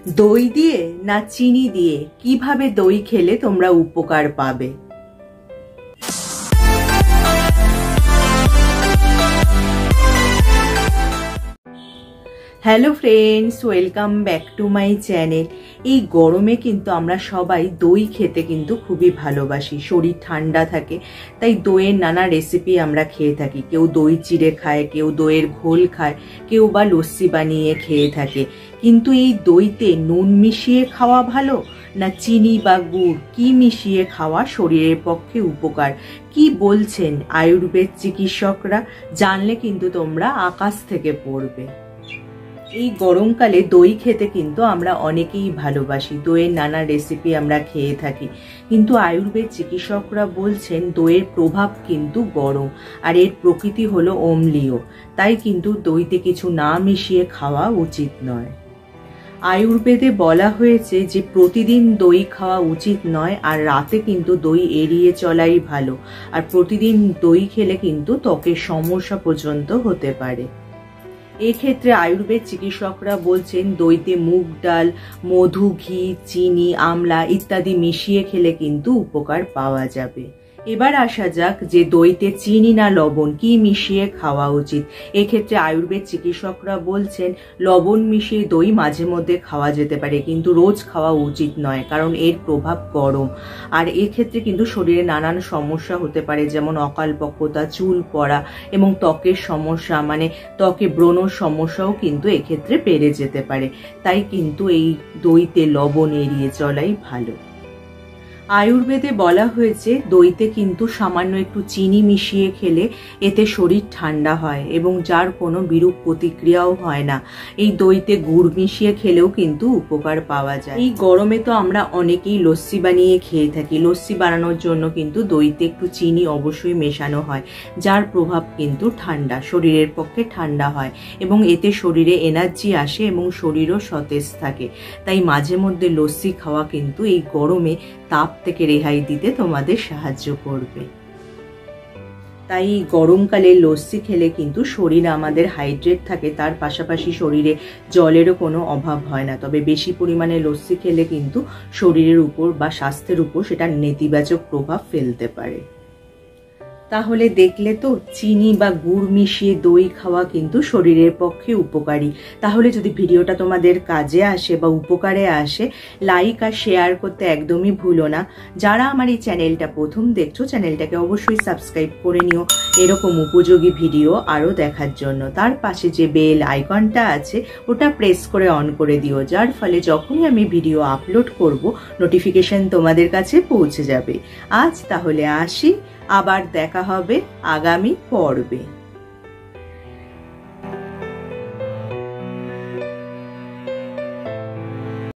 দই দিয়ে না চিনি দিয়ে কিভাবে দই খেলে তোমরা উপকার পাবে। Hello friends, welcome back to my channel. এই গরমে কিন্তু আমরা সবাই দই খেতে কিন্তু খুবই ভালোবাসি, শরীর ঠান্ডা থাকে, তাই দইয়ের নানা রেসিপি আমরা খেয়ে থাকি। কেউ দই চিড়ে খায়, কেউ দইয়ের ঘোল খায়, কেউ বা লস্যি বানিয়ে খেয়ে থাকে। কিন্তু এই দইতে নুন মিশিয়ে খাওয়া ভালো না চিনি বা গুড় কি মিশিয়ে খাওয়া শরীরের পক্ষে উপকার, কি বলছেন আয়ুর্বেদ চিকিৎসকরা? জানলে কিন্তু তোমরা আকাশ থেকে পড়বে। এই গরমকালে দই খেতে কিন্তু আমরা অনেকেই ভালোবাসি, দইয়ের নানা রেসিপি আমরা খেয়ে থাকি। কিন্তু আয়ুর্বেদ চিকিৎসকরা বলছেন দইয়ের প্রভাব কিন্তু গরম, আর এর প্রকৃতি হলো অম্লীয়, তাই কিন্তু দইতে কিছু না মিশিয়ে খাওয়া উচিত নয়। আয়ুর্বেদে বলা হয়েছে যে প্রতিদিন দই খাওয়া উচিত নয়, আর রাতে কিন্তু দই এড়িয়ে চলাই ভালো। আর প্রতিদিন দই খেলে কিন্তু ত্বকের সমস্যা পর্যন্ত হতে পারে। এক্ষেত্রে আয়ুর্বেদ চিকিৎসকরা বলছেন দইতে মুগ ডাল, মধু, ঘি, চিনি, আমলা ইত্যাদি মিশিয়ে খেলে কিন্তু উপকার পাওয়া যাবে। এবার আসা যাক যে দইতে চিনি না লবণ কি মিশিয়ে খাওয়া উচিত। এক্ষেত্রে আয়ুর্বেদ চিকিৎসকরা বলছেন লবণ মিশিয়ে দই মাঝে মধ্যে খাওয়া যেতে পারে, কিন্তু রোজ খাওয়া উচিত নয়, কারণ এর প্রভাব গরম। আর এক্ষেত্রে কিন্তু শরীরে নানান সমস্যা হতে পারে, যেমন অকালপক্কতা, চুল পড়া এবং ত্বকের সমস্যা, মানে ত্বকে ব্রণ সমস্যাও কিন্তু এক্ষেত্রে বেড়ে যেতে পারে। তাই কিন্তু এই দইতে লবণ এড়িয়ে চলাই ভালো। আয়ুর্বেদে বলা হয়েছে দইতে কিন্তু সামান্য একটু চিনি মিশিয়ে খেলে এতে শরীর ঠান্ডা হয় এবং যার কোনো বিরূপ প্রতিক্রিয়াও হয় না। এই দইতে গুড় মিশিয়ে খেলেও কিন্তু উপকার পাওয়া যায়। এই গরমে তো আমরা অনেকেই লস্যি বানিয়ে খেয়ে থাকি। লস্যি বানানোর জন্য কিন্তু দইতে একটু চিনি অবশ্যই মেশানো হয়, যার প্রভাব কিন্তু ঠান্ডা, শরীরের পক্ষে ঠান্ডা হয় এবং এতে শরীরে এনার্জি আসে এবং শরীরও সতেজ থাকে। তাই মাঝে মধ্যে লস্যি খাওয়া কিন্তু এই গরমে তাপ থেকে রেহাই দিতে তোমাদের সাহায্য করবে। তাই গরমকালে লস্যি খেলে কিন্তু শরীর আমাদের হাইড্রেট থাকে, তার পাশাপাশি শরীরে জলেরও কোনো অভাব হয় না। তবে বেশি পরিমাণে লস্যি খেলে কিন্তু শরীরের উপর বা স্বাস্থ্যের উপর সেটা নেতিবাচক প্রভাব ফেলতে পারে। তাহলে দেখলে তো, চিনি বা গুড় মিশিয়ে দই খাওয়া কিন্তু শরীরের পক্ষে উপকারী। তাহলে যদি ভিডিওটা তোমাদের কাজে আসে বা উপকারে আসে, লাইক আর শেয়ার করতে একদমই ভুলো না। যারা আমার এই চ্যানেলটা প্রথম দেখছো, চ্যানেলটাকে অবশ্যই সাবস্ক্রাইব করে নিও এরকম উপযোগী ভিডিও আরও দেখার জন্য। তার পাশে যে বেল আইকনটা আছে ওটা প্রেস করে অন করে দিও, যার ফলে যখনই আমি ভিডিও আপলোড করব নোটিফিকেশন তোমাদের কাছে পৌঁছে যাবে। আজ তাহলে আসি, আবার দেখা হবে আগামী পর্বে।